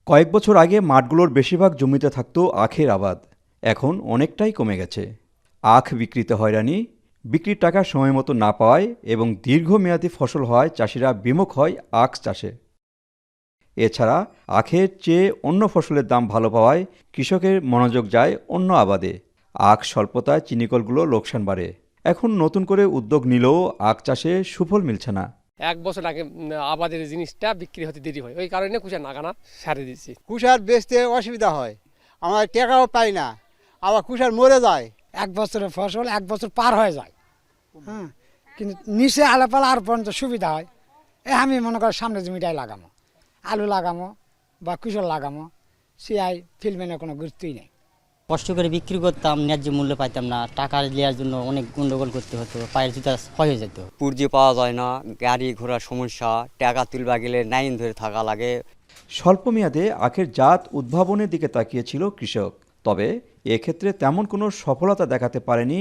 কয়েক বছর আগে মাঠগুলোর বেশিরভাগ জমিতে থাকতো আখের আবাদ। এখন অনেকটাই কমে গেছে। আখ বিক্রিতে হয়রানি, বিক্রির টাকা সময় মতো না পাওয়ায় এবং দীর্ঘমেয়াদী ফসল হওয়ায় চাষিরা বিমুখ হয় আখ চাষে। এছাড়া আখের চেয়ে অন্য ফসলের দাম ভালো পাওয়ায় কৃষকের মনোযোগ যায় অন্য আবাদে। আখ স্বল্পতায় চিনিকলগুলো লোকসান বাড়ে। এখন নতুন করে উদ্যোগ নিলেও আখ চাষে সুফল মিলছে না। 1 বছর আগে আবাদের জিনিসটা বিক্রি হতে দেরি হয়, ওই কারণে কুষার নাগানা সারে দিচ্ছি। কুষার বেচতে অসুবিধা হয়, আমার টাকাও পাই না, আবার কুষার মরে যায়। 1 বছরের ফসল 1 বছর পার হয়ে যায়। হ্যাঁ, কিন্তু নিচে আলাপালা আর পর্যন্ত সুবিধা হয়। আমি মনে করি সামনে জমিটাই লাগামো, আলু লাগামো বা কুশল লাগামো, সিআই ফিল্মের কোনো গুরুত্বই নেই। কষ্ট করে বিক্রি করতাম, ন্যায্য মূল্য পাইতাম না, টাকা নেওয়ার জন্য অনেক গন্ডগোল করতে হতো, পায়ের জুতা ক্ষয় হয়ে যেত। পুঁজি পাওয়া যায় না, গাড়ি ঘোড়ার সমস্যা, টাকা তুলবা গেলে লাইন ধরে থাকা লাগে। স্বল্প মেয়াদে আখের জাত উদ্ভাবনের দিকে তাকিয়েছিল কৃষক। তবে এক্ষেত্রে তেমন কোনো সফলতা দেখাতে পারেনি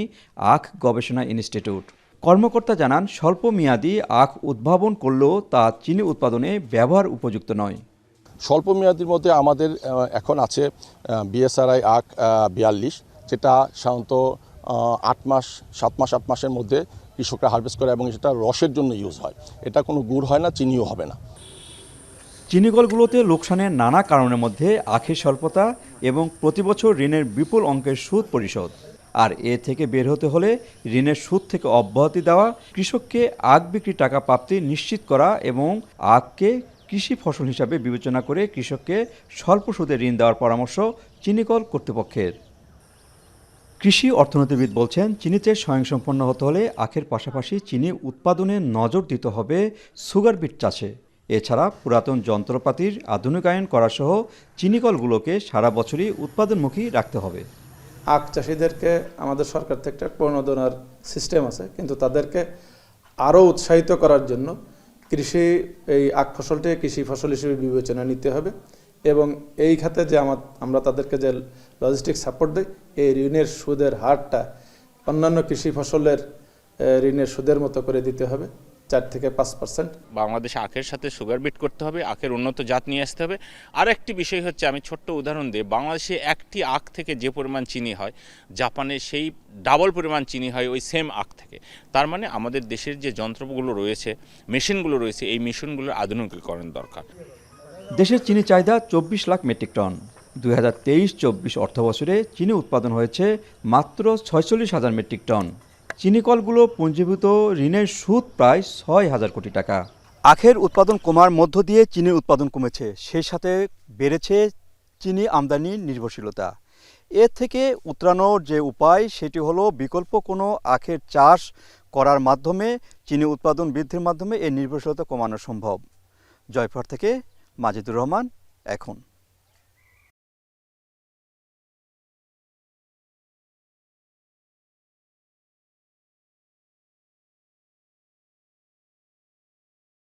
আখ গবেষণা ইনস্টিটিউট। কর্মকর্তা জানান, স্বল্প মেয়াদী আখ উদ্ভাবন করলেও তা চিনি উৎপাদনে ব্যবহার উপযুক্ত নয়। স্বল্প মেয়াদির মধ্যে আমাদের এখন আছে বিএসআরআই আখ 42, যেটা সাধারণত 7 মাসের মধ্যে কৃষকরা হারভেস্ট করে এবং সেটা রসের জন্য ইউজ হয়। এটা কোনো গুড় হয় না, চিনিও হবে না। চিনিকলগুলোতে লোকসানের নানা কারণের মধ্যে আখের স্বল্পতা এবং প্রতিবছর ঋণের বিপুল অঙ্কের সুদ পরিশোধ। আর এ থেকে বের হতে হলে ঋণের সুদ থেকে অব্যাহতি দেওয়া, কৃষককে আখ বিক্রির টাকা প্রাপ্তি নিশ্চিত করা এবং আখকে কৃষি ফসল হিসাবে বিবেচনা করে কৃষককে স্বল্প সুদে ঋণ দেওয়ার পরামর্শ চিনিকল কর্তৃপক্ষের। কৃষি অর্থনীতিবিদ বলছেন, চিনিতে স্বয়ংসম্পন্ন হতে হলে আখের পাশাপাশি চিনি উৎপাদনে নজর দিতে হবে সুগার বিট চাষে। এছাড়া পুরাতন যন্ত্রপাতির আধুনিকায়ন করা সহ চিনিকলগুলোকে সারা বছরই উৎপাদনমুখী রাখতে হবে। আখ চাষিদেরকে আমাদের সরকার থেকে একটা প্রণোদনার সিস্টেম আছে, কিন্তু তাদেরকে আরও উৎসাহিত করার জন্য এই আখ ফসলটি কৃষি ফসল হিসেবে বিবেচনা নিতে হবে এবং এই খাতে যে আমরা তাদেরকে যে লজিস্টিক সাপোর্ট দিই, এই ঋণের সুদের হারটা অন্যান্য কৃষি ফসলের ঋণের সুদের মতো করে দিতে হবে, 4 থেকে 5%। বাংলাদেশে আখের সাথে সুগার বিট করতে হবে, আখের উন্নত জাত নিয়ে আসতে হবে। আর একটি বিষয় হচ্ছে, আমি ছোট্ট উদাহরণ দিই, বাংলাদেশে একটি আখ থেকে যে পরিমাণ চিনি হয়, জাপানে সেই ডাবল পরিমাণ চিনি হয় ওই সেম আখ থেকে। তার মানে আমাদের দেশের যে যন্ত্রগুলো রয়েছে, মেশিনগুলো রয়েছে, এই মেশিনগুলোর আধুনিকীকরণ দরকার। দেশের চিনি চাহিদা 24 লাখ মেট্রিক টন। 2023-24 অর্থবছরে চিনি উৎপাদন হয়েছে মাত্র 46,000 মেট্রিক টন। চিনিকলগুলো পুঞ্জীভূত ঋণের সুদ প্রায় 6,000 কোটি টাকা। আখের উৎপাদন কমার মধ্য দিয়ে চিনির উৎপাদন কমেছে, সেই সাথে বেড়েছে চিনি আমদানি নির্ভরশীলতা। এর থেকে উতরানোর যে উপায়, সেটি হলো বিকল্প কোনো আখের চাষ করার মাধ্যমে চিনি উৎপাদন বৃদ্ধির মাধ্যমে এই নির্ভরশীলতা কমানো সম্ভব। জয়পুরহাট থেকে মাজিদুর রহমান, এখন।